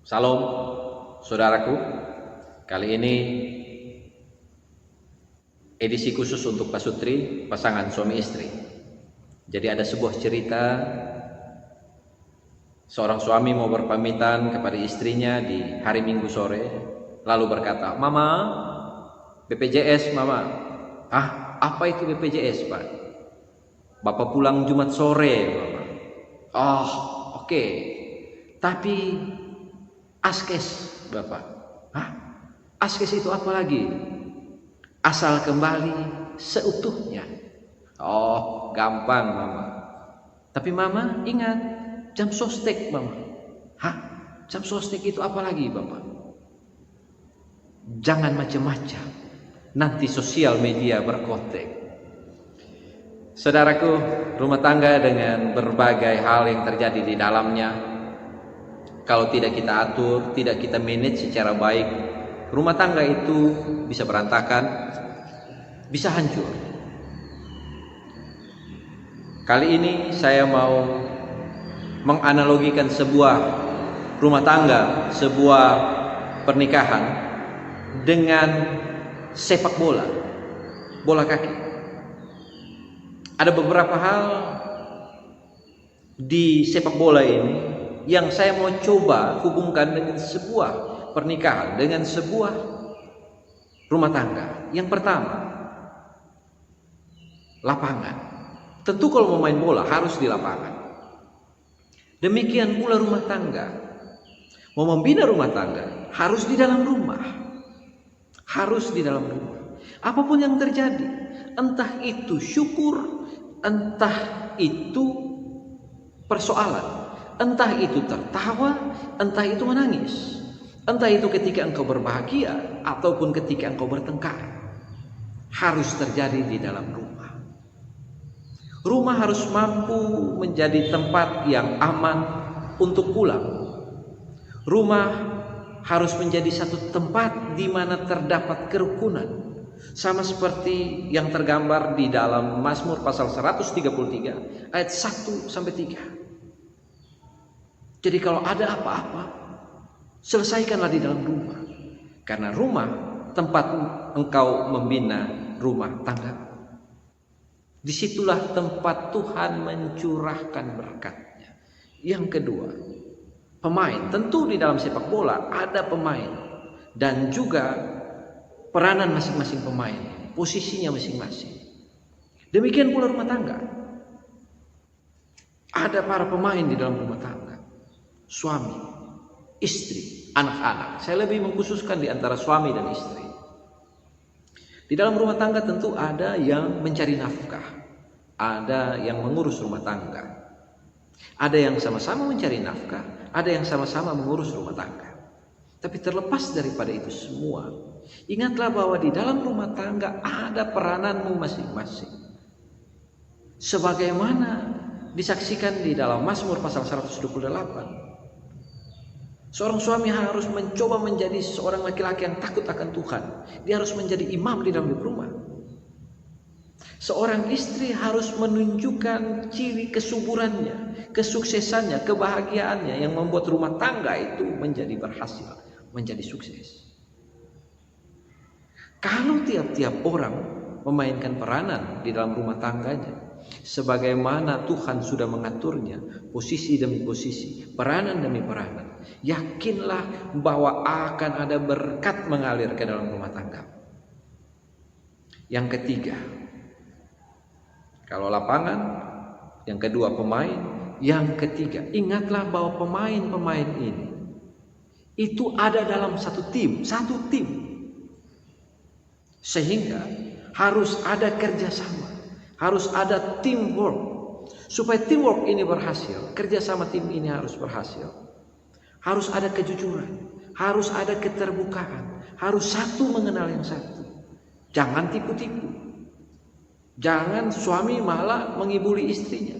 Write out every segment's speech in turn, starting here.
Salam, saudaraku. Kali ini edisi khusus untuk Pak Sutri, pasangan suami istri. Jadi ada sebuah cerita, seorang suami mau berpamitan kepada istrinya di hari Minggu sore, lalu berkata, "Mama, BPJS, Mama." "Ah, apa itu BPJS, Pak?" "Bapak pulang Jumat sore, Mama." "Oh, oke. Tapi askes, Bapak." "Hah? Askes itu apa lagi?" "Asal kembali seutuhnya." "Oh, gampang, Mama. Tapi Mama ingat, jam sostek, Mama." "Hah? Jam sostek itu apa lagi, Bapak?" "Jangan macam-macam, nanti sosial media berkotek." Saudaraku, rumah tangga dengan berbagai hal yang terjadi di dalamnya, kalau tidak kita atur, tidak kita manage secara baik, rumah tangga itu bisa berantakan, bisa hancur. Kali ini saya mau menganalogikan sebuah rumah tangga, sebuah pernikahan dengan sepak bola, bola kaki. Ada beberapa hal di sepak bola ini yang saya mau coba hubungkan dengan sebuah pernikahan, dengan sebuah rumah tangga. Yang pertama, lapangan. Tentu kalau mau main bola harus di lapangan. Demikian pula rumah tangga. Mau membina rumah tangga harus di dalam rumah. Harus di dalam rumah. Apapun yang terjadi, entah itu syukur, entah itu persoalan, entah itu tertawa, entah itu menangis, entah itu ketika engkau berbahagia ataupun ketika engkau bertengkar, harus terjadi di dalam rumah. Rumah harus mampu menjadi tempat yang aman untuk pulang. Rumah harus menjadi satu tempat di mana terdapat kerukunan, sama seperti yang tergambar di dalam Mazmur pasal 133 ayat 1 sampai 3. Jadi kalau ada apa-apa, selesaikanlah di dalam rumah. Karena rumah tempat engkau membina rumah tangga. Disitulah tempat Tuhan mencurahkan berkatnya. Yang kedua, pemain. Tentu di dalam sepak bola ada pemain dan juga peranan masing-masing pemain, posisinya masing-masing. Demikian pula rumah tangga. Ada para pemain di dalam rumah tangga. Suami, istri, anak-anak. Saya lebih mengkhususkan di antara suami dan istri. Di dalam rumah tangga tentu ada yang mencari nafkah, ada yang mengurus rumah tangga, ada yang sama-sama mencari nafkah, ada yang sama-sama mengurus rumah tangga. Tapi terlepas daripada itu semua, ingatlah bahwa di dalam rumah tangga ada perananmu masing-masing. Sebagaimana disaksikan di dalam Mazmur pasal 128. Seorang suami harus mencoba menjadi seorang laki-laki yang takut akan Tuhan. Dia harus menjadi imam di dalam rumah. Seorang istri harus menunjukkan ciri kesuburannya, kesuksesannya, kebahagiaannya yang membuat rumah tangga itu menjadi berhasil, menjadi sukses. Kalau tiap-tiap orang memainkan peranan di dalam rumah tangganya, sebagaimana Tuhan sudah mengaturnya, posisi demi posisi, peranan demi peranan, yakinlah bahwa akan ada berkat mengalir ke dalam rumah tangga. Yang ketiga, kalau lapangan, yang kedua pemain, yang ketiga, ingatlah bahwa pemain-pemain ini itu ada dalam satu tim. Sehingga harus ada kerjasama, harus ada teamwork. Supaya teamwork ini berhasil, kerjasama tim ini harus berhasil, harus ada kejujuran, harus ada keterbukaan, harus satu mengenal yang satu. Jangan tipu-tipu. Jangan suami malah mengibuli istrinya,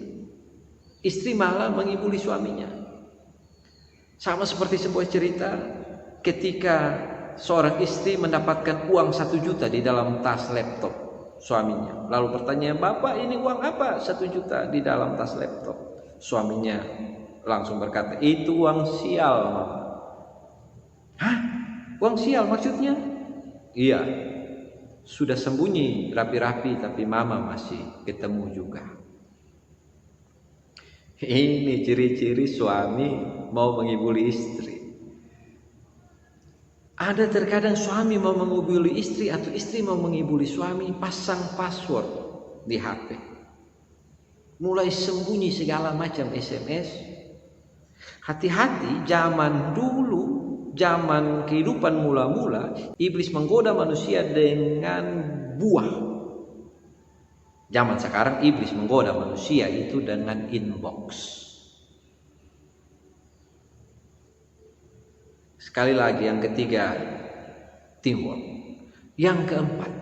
istri malah mengibuli suaminya. Sama seperti sebuah cerita ketika seorang istri mendapatkan uang 1 juta di dalam tas laptop suaminya. Lalu bertanya, "Bapak, ini uang apa 1 juta di dalam tas laptop?" Suaminya langsung berkata, "Itu uang sial, Mama." Hah? Uang sial maksudnya? Iya, sudah sembunyi rapi-rapi tapi mama masih ketemu juga. Ini ciri-ciri suami mau mengibuli istri. Ada terkadang suami mau mengibuli istri atau istri mau mengibuli suami, pasang password di HP. Mulai sembunyi segala macam SMS. Hati-hati, zaman dulu, zaman kehidupan mula-mula, iblis menggoda manusia dengan buah. Zaman sekarang iblis menggoda manusia itu dengan inbox. Sekali lagi, yang ketiga, teamwork. Yang keempat,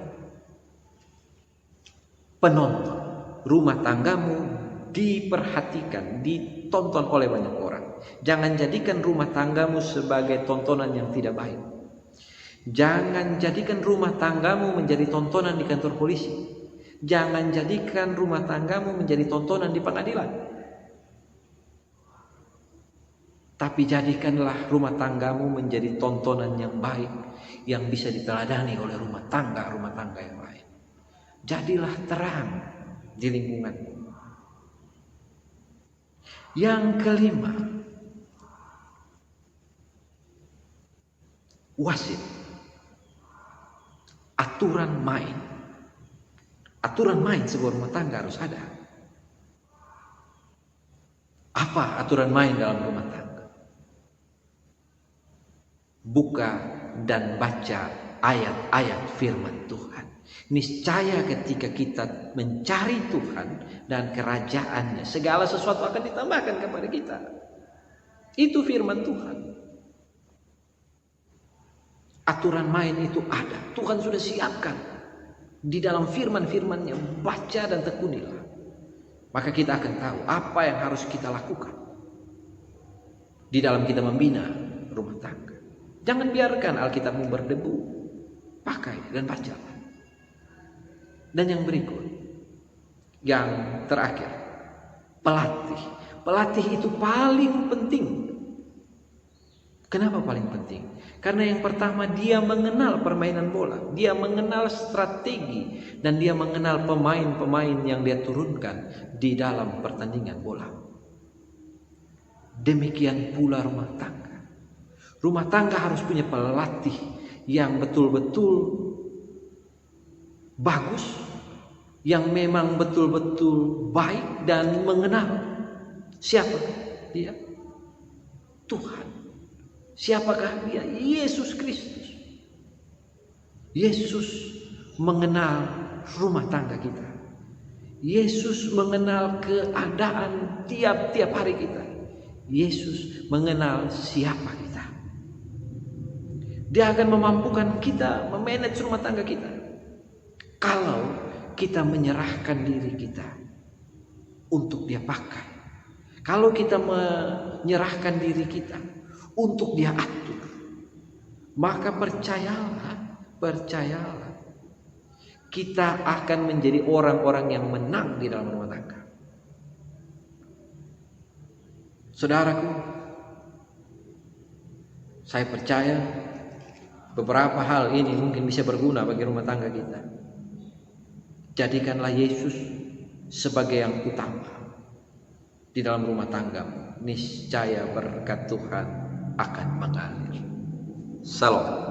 penonton. Rumah tanggamu diperhatikan, ditonton oleh banyak orang. Jangan jadikan rumah tanggamu sebagai tontonan yang tidak baik. Jangan jadikan rumah tanggamu menjadi tontonan di kantor polisi. Jangan jadikan rumah tanggamu menjadi tontonan di pengadilan. Tapi jadikanlah rumah tanggamu menjadi tontonan yang baik, yang bisa diteladani oleh rumah tangga yang lain. Jadilah terang di lingkunganmu. Yang kelima, wasit. Aturan main. Aturan main sebuah rumah tangga harus ada. Apa aturan main dalam rumah tangga? Buka dan baca ayat-ayat firman Tuhan. Niscaya ketika kita mencari Tuhan dan kerajaannya, segala sesuatu akan ditambahkan kepada kita. Itu firman Tuhan. Aturan main itu ada. Tuhan sudah siapkan di dalam firman-firmannya. Baca dan tekunilah. Maka kita akan tahu apa yang harus kita lakukan di dalam kita membina rumah tangga. Jangan biarkan Alkitabmu berdebu. Pakai dan baca. Dan yang berikut, yang terakhir, pelatih. Pelatih itu paling penting. Kenapa paling penting? Karena yang pertama, dia mengenal permainan bola, dia mengenal strategi, dan dia mengenal pemain-pemain yang dia turunkan di dalam pertandingan bola. Demikian pula rumah tangga. Rumah tangga harus punya pelatih yang betul-betul bagus, yang memang betul-betul baik dan mengenal siapa dia? Tuhan. Siapakah dia? Yesus Kristus. Yesus mengenal rumah tangga kita. Yesus mengenal keadaan tiap-tiap hari kita. Yesus mengenal siapa kita. Dia akan memampukan kita memanage rumah tangga kita. Kalau kita menyerahkan diri kita untuk dia pakai. Kalau kita menyerahkan diri kita untuk dia atur, maka percayalah, kita akan menjadi orang-orang yang menang di dalam rumah tangga. Saudaraku, saya percaya beberapa hal ini mungkin bisa berguna bagi rumah tangga kita. Jadikanlah Yesus sebagai yang utama di dalam rumah tanggamu. Niscaya berkat Tuhan akan mengalir. Salam.